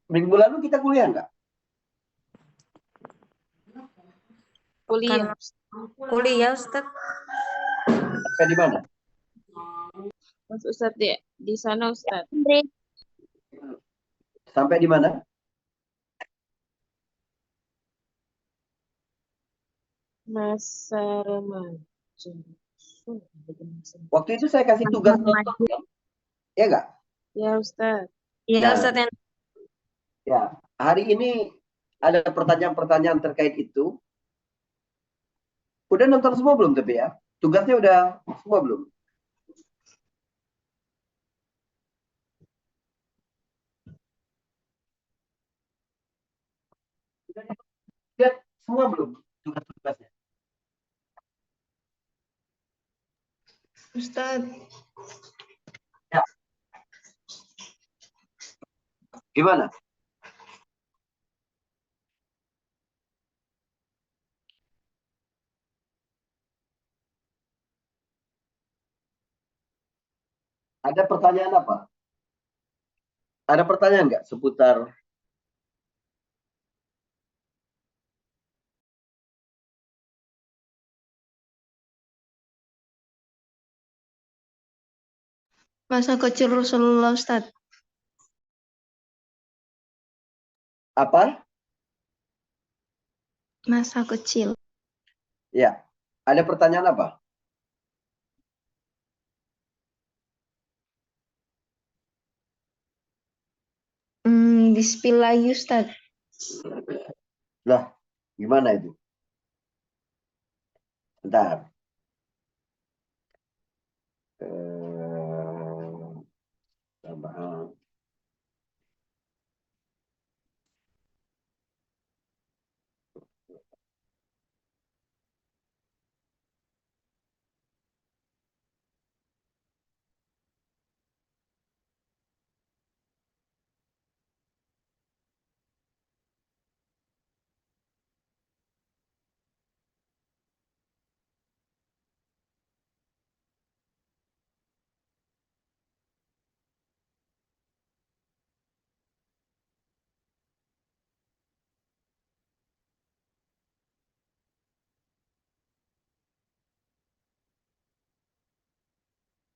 Minggu lalu kita kuliah nggak? Kuliah. Kuliah, Ustaz. Sampai di mana? Mas Ustaz di sana Ustaz. Sampai di mana? Masa remaja. Waktu itu saya kasih tugas nonton, kan? Ya nggak? Ya Ustaz. Iya, Nah. Ustaz. Ya, hari ini ada pertanyaan-pertanyaan terkait itu. Udah nonton semua belum tapi ya? Tugasnya udah semua belum? Lihat semua belum tugas-tugasnya? Ustaz. Ya. Gimana? Ada pertanyaan apa? Ada pertanyaan nggak seputar Masa kecil Rasulullah, Ustaz. apa? Masa kecil. Ya. Ada pertanyaan apa? Di-spill lagi, Ustaz. Lah, gimana itu? Bentar. Sabar.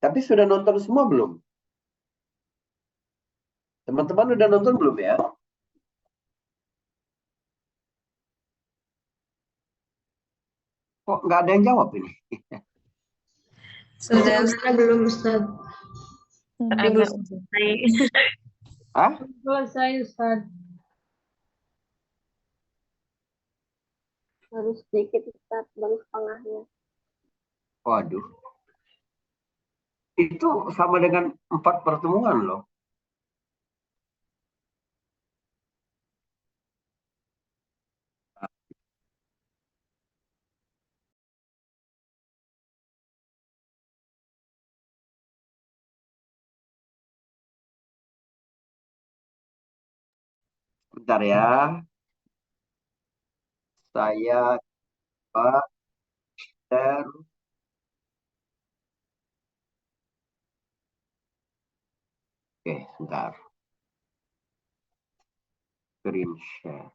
Tapi sudah nonton semua belum? Teman-teman udah nonton belum ya? Kok nggak ada yang jawab ini? Sudah, Ustaz belum Ustaz. Tadi belum selesai. Hah? Selesai Ustaz. Harus sedikit Ustaz, baru setengahnya. Waduh. Itu sama dengan 4 pertemuan loh. Bentar ya. Saya coba share. Oke, sebentar. Screen share.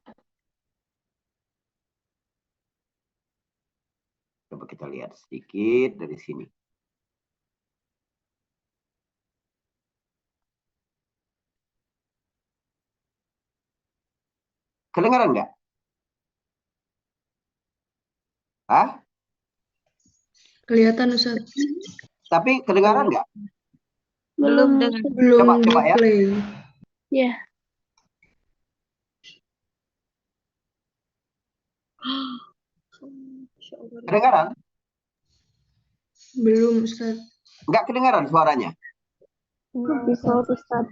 Coba kita lihat sedikit dari sini. Kedengaran nggak? Hah? Kelihatan Ustaz. Tapi kedengaran nggak? Belum dengar. Belum Coba ya. di-play. Ya. Kedengaran? Belum Ustaz. Nggak kedengaran suaranya? Bisa Ustaz.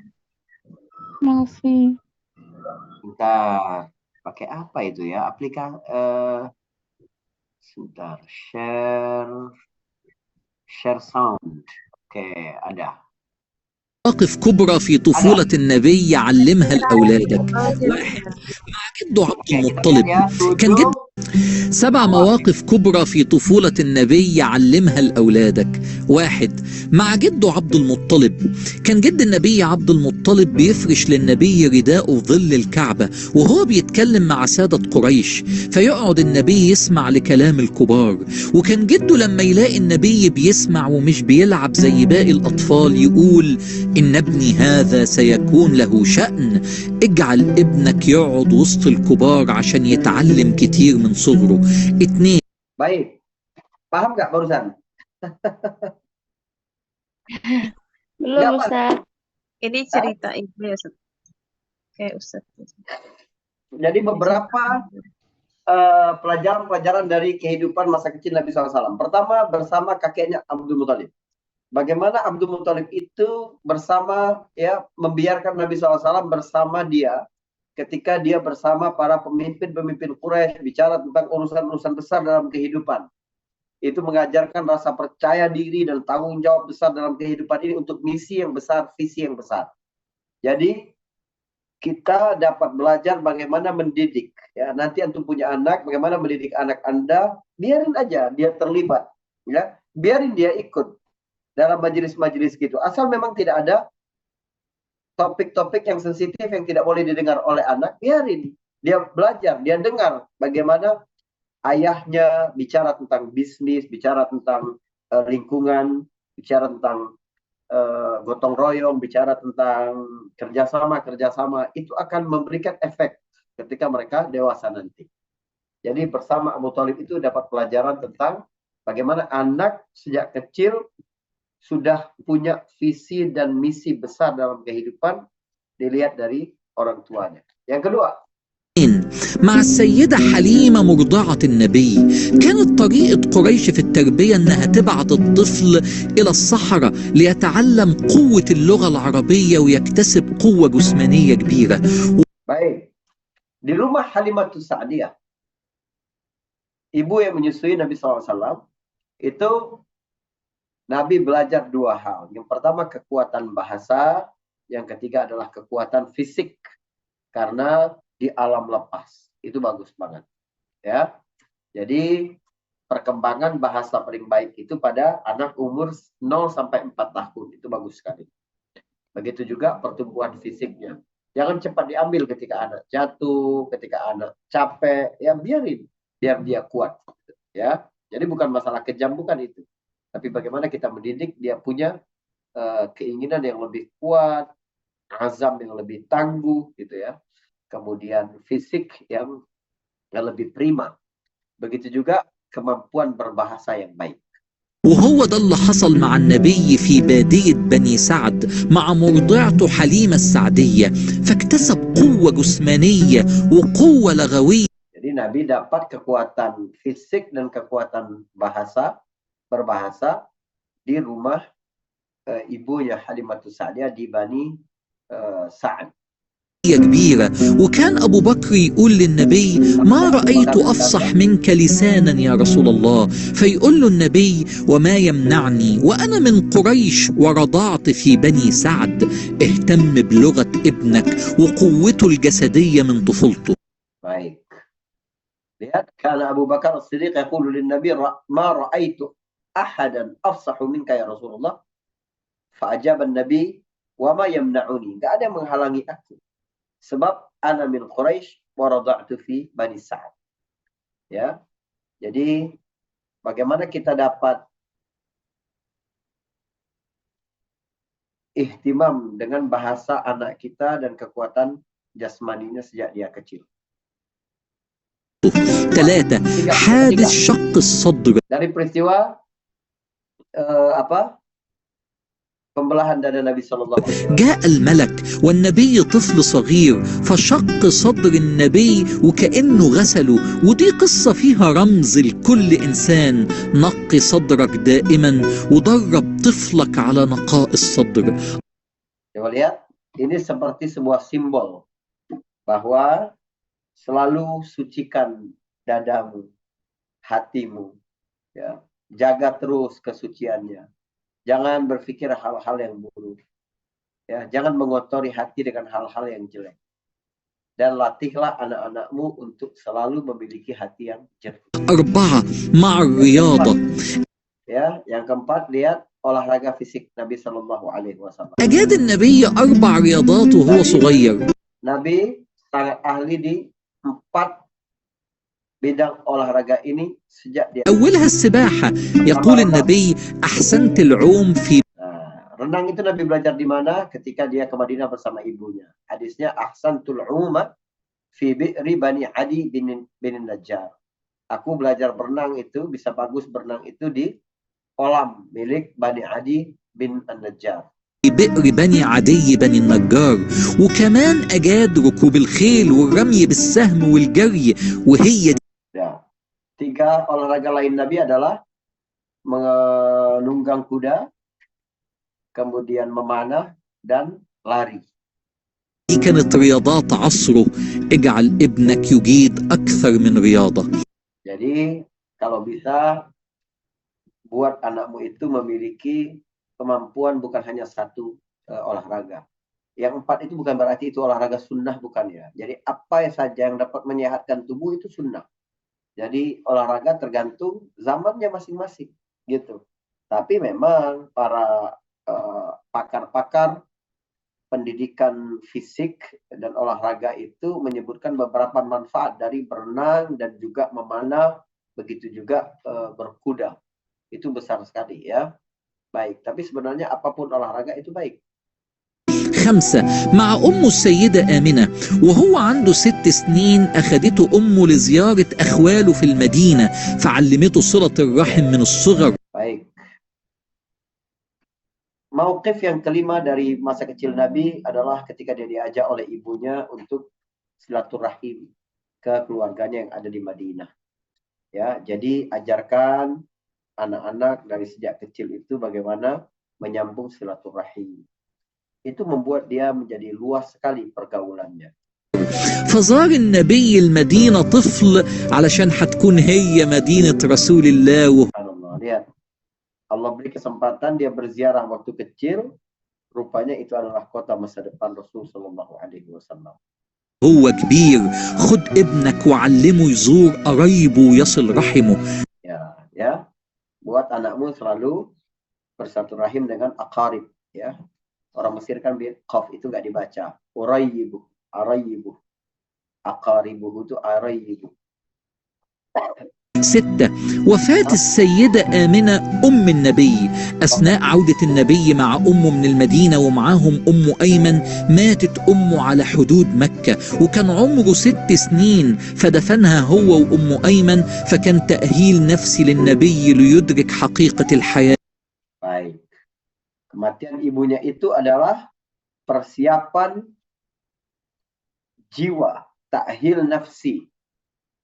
Masih. Bentar. Pakai apa itu ya? Sebentar. Share sound. Oke, ada. مواقف كبرى في طفولة النبي يعلمها لأولادك. واحد مع جده عبد Oke, kita المطلب lihat ya. كان 7, جد 7 مواقف كبرى في طفولة النبي علمها لأولادك. 1. مع جده عبد المطلب. كان جد النبي عبد المطلب بيفرش للنبي رداءه في ظل الكعبة وهو بيتكلم مع سادة قريش، فيقعد النبي يسمع لكلام الكبار. وكان جده لما يلاقي النبي بيسمع ومش بيلعب زي باقي الأطفال يقول: إن ابني هذا سيكون له شأن، اجعل ابنك يقعد وسط الكبار عشان يتعلم كتير من صغره. 2. Baik. Paham nggak barusan? Belum Nggak, Pak. Ustaz. Ini cerita ibu ya Ustaz. Kayak Ustaz. Jadi beberapa pelajaran-pelajaran dari kehidupan masa kecil Nabi SAW. Pertama, bersama kakeknya Abdul Muthalib. Bagaimana Abdul Muthalib itu bersama, ya, membiarkan Nabi SAW bersama dia ketika dia bersama para pemimpin-pemimpin Quraisy bicara tentang urusan-urusan besar dalam kehidupan. Itu mengajarkan rasa percaya diri dan tanggung jawab besar dalam kehidupan ini untuk misi yang besar, visi yang besar. Jadi kita dapat belajar bagaimana mendidik. Ya, nanti antum punya anak, bagaimana mendidik anak Anda, biarin aja dia terlibat. Ya, biarin dia ikut dalam majelis-majelis gitu. Asal memang tidak ada topik-topik yang sensitif yang tidak boleh didengar oleh anak, biarin. Dia belajar, dia dengar bagaimana ayahnya bicara tentang bisnis, bicara tentang lingkungan, bicara tentang gotong royong, bicara tentang kerjasama, itu akan memberikan efek ketika mereka dewasa nanti. Jadi bersama Abu Thalib itu dapat pelajaran tentang bagaimana anak sejak kecil sudah punya visi dan misi besar dalam kehidupan dilihat dari orang tuanya. Yang kedua, مع السيدة حليمة مرضعة النبي. كانت طريقة قريش في التربية أنها تبعت الطفل إلى الصحراء ليتعلم قوة اللغة العربية ويكتسب قوة جسمانية كبيرة. baik. Di rumah Halimatus Sa'diyah, ibu yang menyusui Nabi SAW, itu Nabi belajar 2 hal. Yang pertama kekuatan bahasa, yang ketiga adalah kekuatan fisik. Karena di alam lepas. Itu bagus banget. Ya. Jadi perkembangan bahasa paling baik itu pada anak umur 0 sampai 4 tahun. Itu bagus sekali. Begitu juga pertumbuhan fisiknya. Jangan cepat diambil ketika anak jatuh, ketika anak capek, ya biarin, biar dia kuat. Ya. Jadi bukan masalah kejam, bukan itu. Tapi bagaimana kita mendidik dia punya keinginan yang lebih kuat, azam yang lebih tangguh gitu ya. Kemudian fisik yang lebih prima. Begitu juga kemampuan berbahasa yang baik. وهو ده اللي حصل مع النبي في بادية بني سعد مع مرضعته حليمة السعدية، فاكتسب قوة جسمانية وقوة لغوية. Jadi Nabi dapat kekuatan fisik dan kekuatan berbahasa di rumah ibunya Halimatus Sa'diyah di Bani Sa'd. كبيرة. وكان أبو بكر يقول للنبي: ما رأيت أفصح منك لسانا يا رسول الله. فيقول له النبي: وما يمنعني وأنا من قريش ورضعت في بني سعد. اهتم بلغة ابنك وقوته الجسدية من طفولته. Baik. Lihat, karena Abu Bakar As-Siddiq yaqulu lin-Nabi: ma ra'aitu ahadan afsahu minka ya Rasulullah. Fa'ajaba an-Nabi: wa ma yamna'uni. Enggak ada yang menghalangi aku. Sebab ana min Quraisy wa rada'tu fi Bani Sa'd. Ya. Jadi bagaimana kita dapat ihtimam dengan bahasa anak kita dan kekuatan jasmaninya sejak dia kecil. 3. حادث شق الصدر. Dari peristiwa pembelahan dada Nabi sallallahu alaihi wasallam. جاء الملك والنبي طفل صغير فشق صدر النبي وكأنه غسله. ودي قصة فيها رمز لكل إنسان. نقي صدرك دائما ودرب طفلك على نقاء الصدر. Coba lihat, ini seperti sebuah simbol bahwa selalu sucikan dadamu, hatimu, ya. Jaga terus kesuciannya. Jangan berpikir hal-hal yang buruk. Ya, jangan mengotori hati dengan hal-hal yang jelek. dan latihlah anak-anakmu untuk selalu memiliki hati yang jernih. 4 مع الرياضة. Ya, yang keempat, lihat olahraga fisik Nabi Shallallahu Alaihi Wasallam. أجاد النبي 4 رياضات وهو صغير. Nabi sangat ahli di 4 bidang olahraga ini sejak dia. أولها السباحة. يقول النبي أحسنت العوم في Renang itu Nabi belajar di mana? Ketika dia ke Madinah bersama ibunya. Hadisnya ahsantul umma fi bi'ri Bani Adi bin Najjar. Aku belajar berenang itu, bisa bagus berenang itu di kolam milik Bani Adi bin Najjar. بئر بني عدي بني النجار. وكمان أجاد ركوب الخيل والرمي بالسهم والجري وهي Ya. 3 olahraga lain Nabi adalah menunggang kuda, kemudian memanah, dan lari. دي كانت رياضات عصره. اجعل ابنك يجيد أكثر من رياضة. Jadi kalau bisa buat anakmu itu memiliki kemampuan bukan hanya satu olahraga. Yang 4 itu bukan berarti itu olahraga sunnah, bukan ya. Jadi apa saja yang dapat menyehatkan tubuh itu sunnah. Jadi olahraga tergantung zamannya masing-masing gitu. Tapi memang para pakar-pakar pendidikan fisik dan olahraga itu menyebutkan beberapa manfaat dari berenang dan juga memanah, begitu juga berkuda. Itu besar sekali ya. Baik, tapi sebenarnya apapun olahraga itu baik. 5 مع أمه السيدة آمنة وهو عنده 6 سنين. أخذته أمه لزيارة أخواله في المدينة فعلمته صلة الرحم من الصغر. Baik. Mauqif yang kelima dari masa kecil Nabi adalah ketika dia diajak oleh ibunya untuk silaturahim ke keluarganya yang ada di Madinah. Ya, jadi ajarkan anak-anak dari sejak kecil itu bagaimana menyambung silaturahim. Itu membuat dia menjadi luas sekali pergaulannya. فزار النبي المدينة طفل علشان هتكون هي مدينة رسول الله. Subhanallah, lihat. Allah beri kesempatan dia berziarah waktu kecil, rupanya itu adalah kota masa depan Rasul Sallallahu Alaihi Wasallam. هو كبير. خد ابنك وعلمه يزور قرايبه ويصل رحمه. Ya, buat anakmu selalu bersatu-rahim dengan aqarib, ya. Orang Mesir kan qaf itu nggak dibaca. Urayyibu, arayyibu. Aqaribuhu itu arayyibu. 6 وفاة السيدة آمنة أم النبي. أثناء عودة النبي مع أمه من المدينة ومعاهم أم أيمن ماتت أمه على حدود مكة وكان عمره 6 سنين فدفنها هو وأم أيمن فكان تأهيل نفسي للنبي ليدرك حقيقة الحياة. Baik. Kematian ibunya itu adalah persiapan jiwa, ta'hil nafsi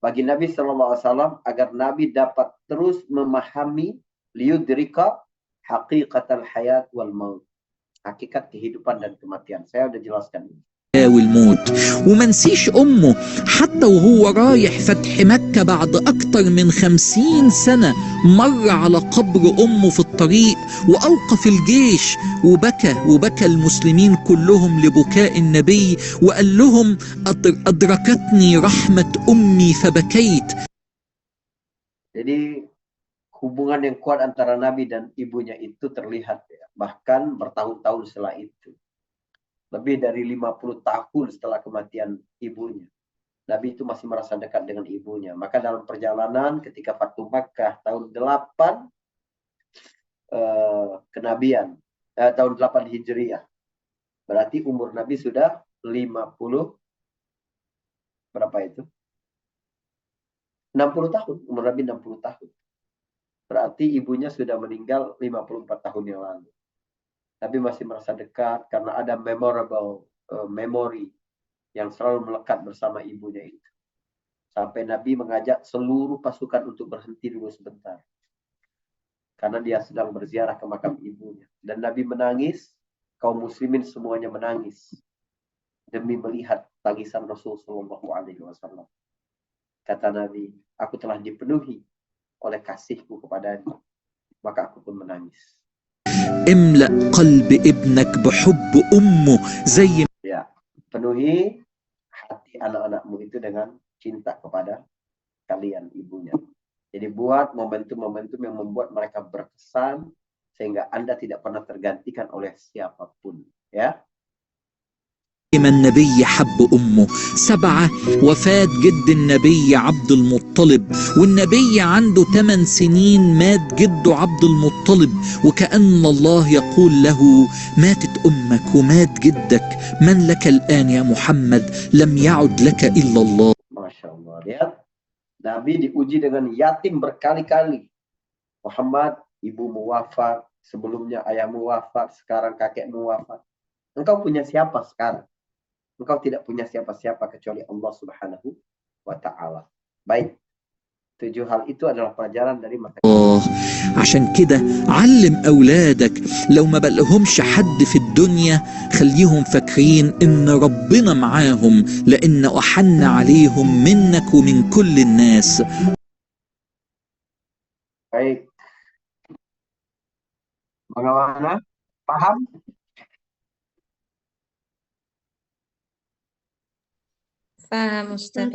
bagi Nabi SAW agar Nabi dapat terus memahami liyudrika haqiqatal hayat wal maut. Hakikat kehidupan dan kematian. Saya sudah jelaskan ini. والموت. وما نسيش أمه حتى وهو رايح فتح مكة بعد أكتر من 50 سنة مر على قبر أمه في الطريق وأوقف الجيش وبكى المسلمين كلهم لبكاء النبي وقال لهم أدركتني رحمة أمي فبكيت. Jadi hubungan yang kuat antara Nabi dan ibunya itu terlihat ya, bahkan bertahun-tahun setelah itu. Lebih dari 50 tahun setelah kematian ibunya. Nabi itu masih merasa dekat dengan ibunya. Maka dalam perjalanan ketika Fathu Makkah tahun 8 kenabian, tahun 8 Hijriah. Berarti umur Nabi sudah 50, berapa itu? 60 tahun. Umur Nabi 60 tahun. Berarti ibunya sudah meninggal 54 tahun yang lalu. Nabi masih merasa dekat karena ada memory yang selalu melekat bersama ibunya itu. Sampai Nabi mengajak seluruh pasukan untuk berhenti dulu sebentar. Karena dia sedang berziarah ke makam ibunya. Dan Nabi menangis, kaum muslimin semuanya menangis. Demi melihat tangisan Rasul SAW. Kata Nabi, aku telah dipenuhi oleh kasihku kepadanya. Maka aku pun menangis. املأ قلب ابنك بحب أمه زي Ya, penuhi hati anak-anakmu itu dengan cinta kepada kalian ibunya. Jadi buat momentum-momentum yang membuat mereka berkesan sehingga Anda tidak pernah tergantikan oleh siapapun, ya. النبي حب أمه. 7 وفاة جد النبي عبد المطلب، والنبي عنده 8 سنين مات جده عبد المطلب، وكأن الله يقول له ماتت أمك ومات جدك، من لك الآن يا محمد؟ لم يعد لك إلا الله. Masya Allah, lihat. Nabi diuji dengan yatim berkali-kali. Muhammad, ibumu wafat, sebelumnya ayahmu wafat, sekarang kakekmu wafat. Engkau punya siapa sekarang? Engkau tidak punya siapa-siapa kecuali Allah Subhanahu wa Ta'ala. Baik. 7 hal itu adalah pelajaran dari masa الله. عشان كده علم أولادك، لو ما بقلهمش حد في الدنيا خليهم فاكرين إن ربنا معاهم، لأن أحن عليهم منك ومن كل الناس. Baik. Bagaimana? Paham? Paham Ustaz.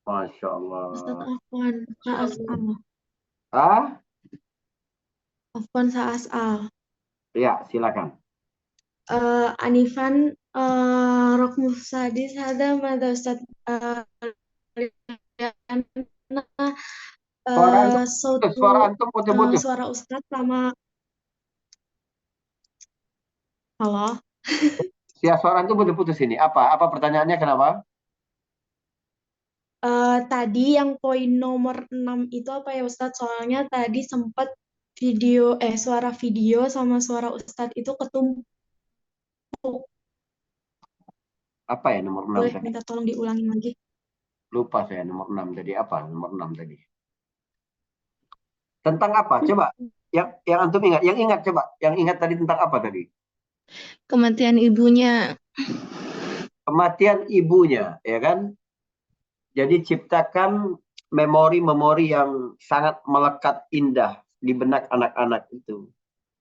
Masya Allah. Ustaz Afwan, As'al. Ah? Afwan As'al. Ya, silakan. Anifan rokmu sadis hada mada Ustaz Suara antum putus-putus. suara Ustaz sama halo. Ya, suara antum putus-putus ini. Apa pertanyaannya, kenapa? Tadi yang poin nomor 6 itu apa ya Ustadz? Soalnya tadi sempat suara video sama suara Ustadz itu ketumpuk. Apa ya nomor 6 Boleh tadi? minta tolong diulangin lagi. Lupa saya nomor 6 tadi. Apa nomor 6 tadi? Tentang apa? Coba. Yang antum ingat. Yang ingat coba. Yang ingat tadi tentang apa tadi? Kematian ibunya. Kematian ibunya, ya kan? Jadi ciptakan memori-memori yang sangat melekat indah di benak anak-anak itu.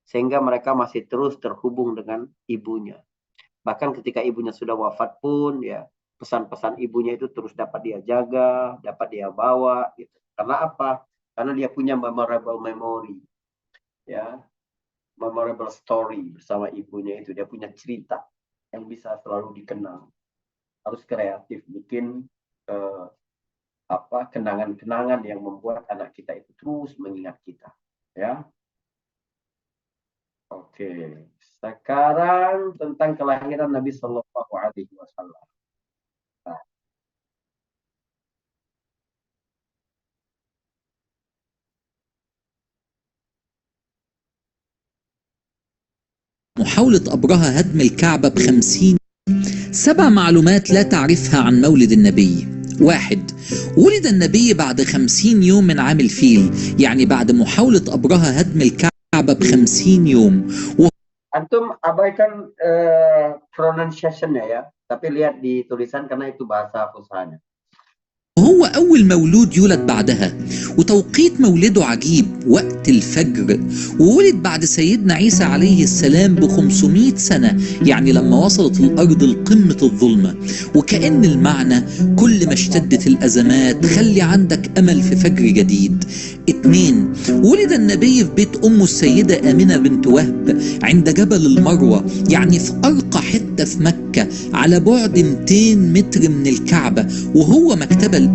Sehingga mereka masih terus terhubung dengan ibunya. Bahkan ketika ibunya sudah wafat pun, ya pesan-pesan ibunya itu terus dapat dia jaga, dapat dia bawa. Gitu. Karena apa? Karena dia punya memorable memory. Ya, memorable story bersama ibunya itu. Dia punya cerita yang bisa selalu dikenang. Harus kreatif, bikin kenangan-kenangan yang membuat anak kita itu terus mengingat kita, ya. Oke, sekarang tentang kelahiran Nabi Shallallahu Alaihi Wasallam. محاولة أبرهة هدم الكعبة ب50. 7 معلومات لا تعرفها عن مولد النبي. 1. ولد النبي بعد 50 يوم من عام الفيل، يعني بعد محاولة أبرهة هدم الكعبة ب50 يوم. Antum abaikan pronunciation-nya ya, tapi lihat di tulisan karena itu bahasa fusahanya. وهو أول مولود يولد بعدها، وتوقيت مولده عجيب، وقت الفجر، وولد بعد سيدنا عيسى عليه السلام ب500 سنة، يعني لما وصلت الأرض لقمة الظلمة. وكأن المعنى كل ما اشتدت الأزمات خلي عندك أمل في فجر جديد. 2. ولد النبي في بيت أمه السيدة آمنة بنت وهب عند جبل المروة، يعني في أرقى حتة في مكة على بعد 200 متر من الكعبة، وهو مكتبة الآن.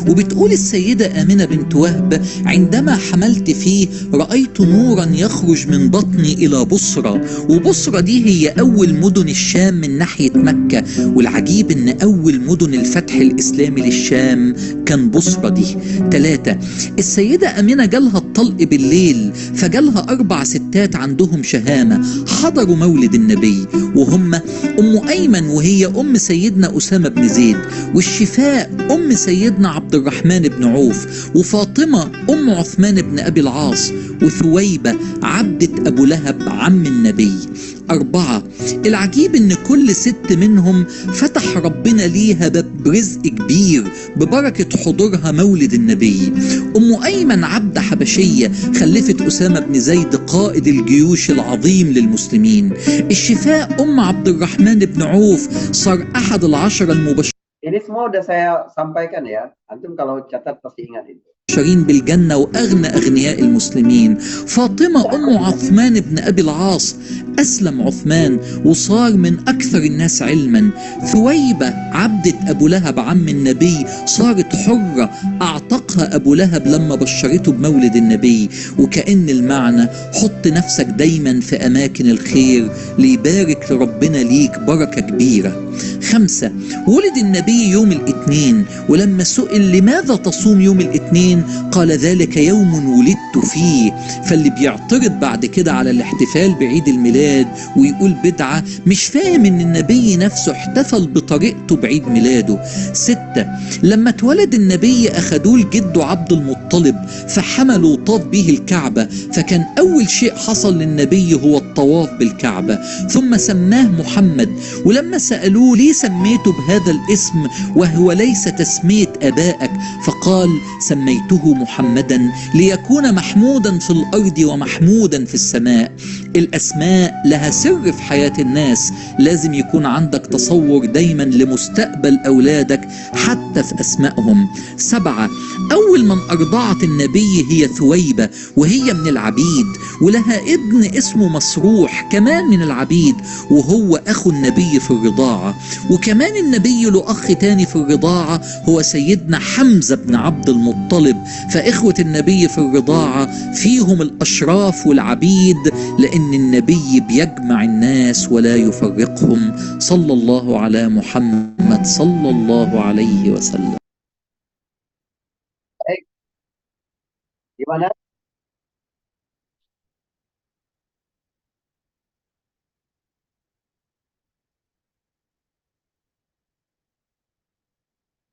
وبتقول السيدة آمنة بنت وهب عندما حملت فيه رأيت نورا يخرج من بطني إلى بصرة، وبصرة دي هي أول مدن الشام من ناحية مكة. والعجيب إن أول مدن الفتح الإسلامي للشام كان بصرة دي. 3. السيدة آمنة جالها الطلق بالليل، فجالها 4 ستات عندهم شهامة حضروا مولد النبي، وهم أم أيمن وهي أم سيدنا أسامة بن زيد، والشفاء أم سيدنا عبد الرحمن بن عوف، وفاطمة أم عثمان بن أبي العاص، وثويبة عبدة أبو لهب عم النبي. 4. العجيب إن كل ست منهم فتح ربنا ليها باب رزق كبير ببركة حضورها مولد النبي. أم أيمن عبدة حبشية خلفت أسامة بن زيد قائد الجيوش العظيم للمسلمين. الشفاء أم عبد الرحمن بن عوف صار أحد ال10 المبشرين Ini semua udah saya sampaikan ya. Antum kalau catat pasti ingat itu. مبشرين بالجنة وأغنى أغنياء المسلمين. فاطمة أم عثمان بن أبي العاص، أسلم عثمان وصار من أكثر الناس علما. ثويبة عبدة أبو لهب عم النبي صارت حرة، أعتقها أبو لهب لما بشرته بمولد النبي. وكأن المعنى حط نفسك دايما في أماكن الخير ليبارك لربنا ليك بركة كبيرة. 5. ولد النبي يوم الاثنين، ولما سئل لماذا تصوم يوم الاثنين قال ذلك يوم ولدت فيه. فاللي بيعترض بعد كده على الاحتفال بعيد الميلاد ويقول بدعة مش فاهم ان النبي نفسه احتفل بطريقته بعيد ميلاده. 6. لما اتولد النبي اخدوه لجده عبد المطلب فحملوا وطاف به الكعبة، فكان اول شيء حصل للنبي هو الطواف بالكعبة. ثم سماه محمد، ولما سألوه ليه سميته بهذا الاسم وهو ليس تسمية ابائك فقال سميته محمدا ليكون محمودا في الأرض ومحمودا في السماء. الأسماء لها سر في حياة الناس، لازم يكون عندك تصور دايما لمستقبل أولادك حتى في أسمائهم. 7. أول من أرضعت النبي هي ثويبة وهي من العبيد، ولها ابن اسمه مسروح كمان من العبيد وهو أخو النبي في الرضاعة. وكمان النبي له أخ تاني في الرضاعة هو سيدنا حمزة بن عبد المطلب. فإخوة النبي في الرضاعة فيهم الأشراف والعبيد، لأن النبي بيجمع الناس ولا يفرقهم صلى الله على محمد صلى الله عليه وسلم. Baik, gimana?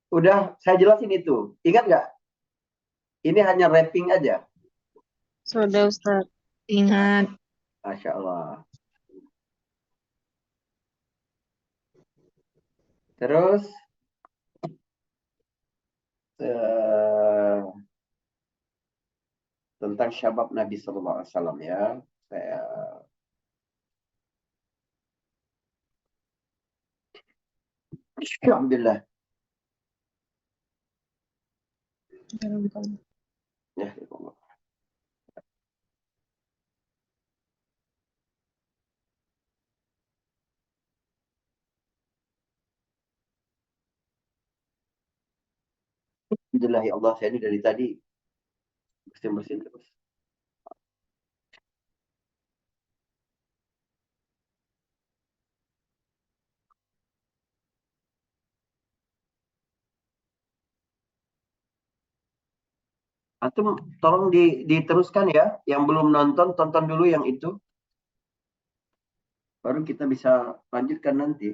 Udah saya jelasin itu. Ingat nggak? Ini hanya wrapping aja. Sudah Ustaz. Ingat. Masya Allah. Terus tentang syabab Nabi Sallallahu Alaihi Wasallam ya. Saya Alhamdulillah. Ya, Allah. Alhamdulillah ya Allah, saya ini dari tadi bersin-bersin terus. Antum tolong diteruskan ya, yang belum nonton tonton dulu yang itu. Baru kita bisa lanjutkan nanti.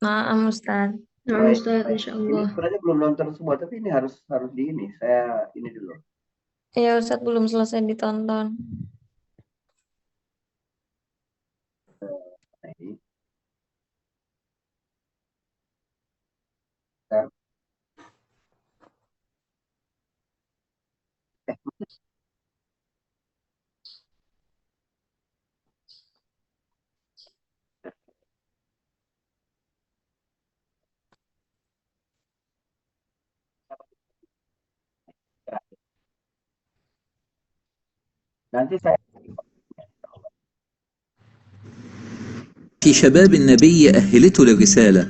Maaf Ustaz. Nah, Baik, Ustaz, baik. Insya Ini Allah. sebenarnya belum nonton semua, tapi ini harus di ini. Saya ini dulu. Iya Ustaz, belum selesai ditonton. Nah, ini. Nah, nanti saya في شباب النبي أهلته للرسالة.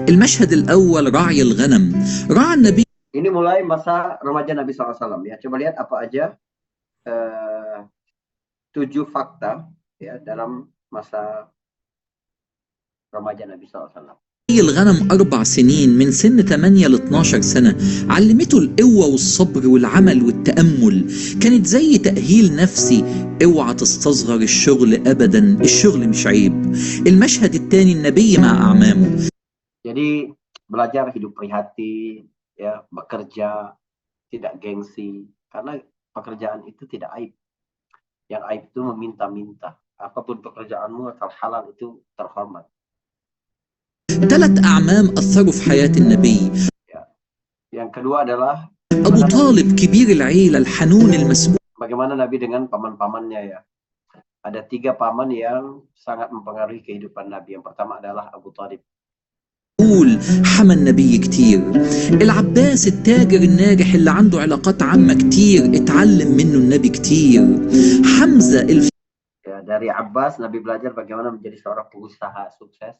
المشهد الأول رعي الغنم. رعى النبي ini mulai masa remaja Nabi SAW ya. Coba lihat apa aja 7 fakta ya dalam masa remaja Nabi SAW. الغنم 4 سنين من سن 8 ل 12 سنة، علمته القوة والصبر والعمل والتأمل. كانت زي تأهيل نفسي، اوعى تستصغر الشغل أبدا، الشغل مش عيب. المشهد الثاني النبي مع أعمامه. Jadi belajar hidup prihatin ya, bekerja tidak gengsi karena pekerjaan itu tidak aib. Yang aib itu meminta-minta. Apapun pekerjaanmu asal halal itu terhormat. 3 أعمام أثروا في حياة النبي. Yang kedua adalah أبو طالب كبير العيلة الحنون المسؤول. bagaimana Nabi dengan paman-pamannya ya. Ada 3 paman yang sangat mempengaruhi kehidupan Nabi. Yang pertama adalah Abu Talib. حمى النبي كتير. العباس التاجر الناجح اللي عنده علاقات عامة كتير اتعلم منه النبي كتير. حمزة Ya, dari Abbas, Nabi belajar bagaimana menjadi seorang pengusaha sukses.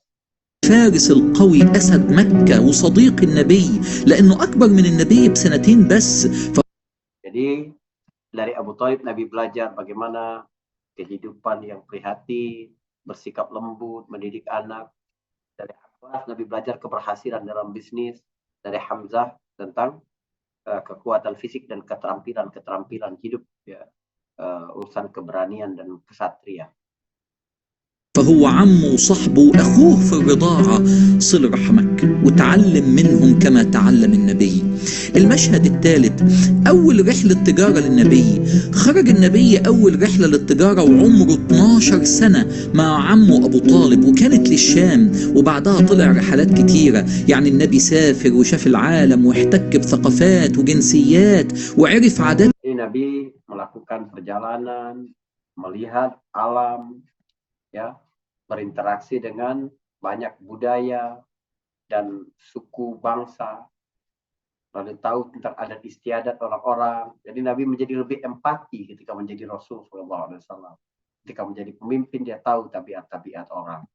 الفارس القوي أسد مكة وصديق النبي لأنه أكبر من النبي بسنتين بس. Jadi dari Abu Thalib Nabi belajar bagaimana kehidupan yang prihatin, bersikap lembut, mendidik anak. Dari Abbas Nabi belajar keberhasilan dalam bisnis. Dari Hamzah tentang kekuatan fisik dan keterampilan hidup, ya, urusan keberanian dan kesatria. فهو عمه وصاحبه وأخوه في الرضاعة صل رحمك وتعلم منهم كما تعلم النبي. المشهد الثالث أول رحلة تجارة للنبي. خرج النبي أول رحلة للتجارة وعمره 12 سنة مع عمه أبو طالب وكانت للشام، وبعدها طلع رحلات كتيرة. يعني النبي سافر وشاف العالم واحتك بثقافات وجنسيات وعرف عادات. Nabi melakukan perjalanan, melihat alam, ya, berinteraksi dengan banyak budaya dan suku bangsa, lalu tahu tentang adat istiadat orang-orang. Jadi Nabi menjadi lebih empati ketika menjadi Rasul SAW. Ketika menjadi pemimpin dia tahu tabiat-tabiat orang.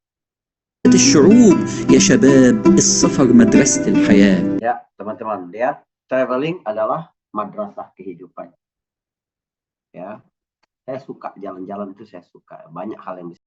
الشعوب يا شباب السفر مدرسة الحياة. Ya, teman-teman, lihat, traveling adalah madrasah kehidupan. Ya, saya suka jalan-jalan itu, saya suka banyak hal yang bisa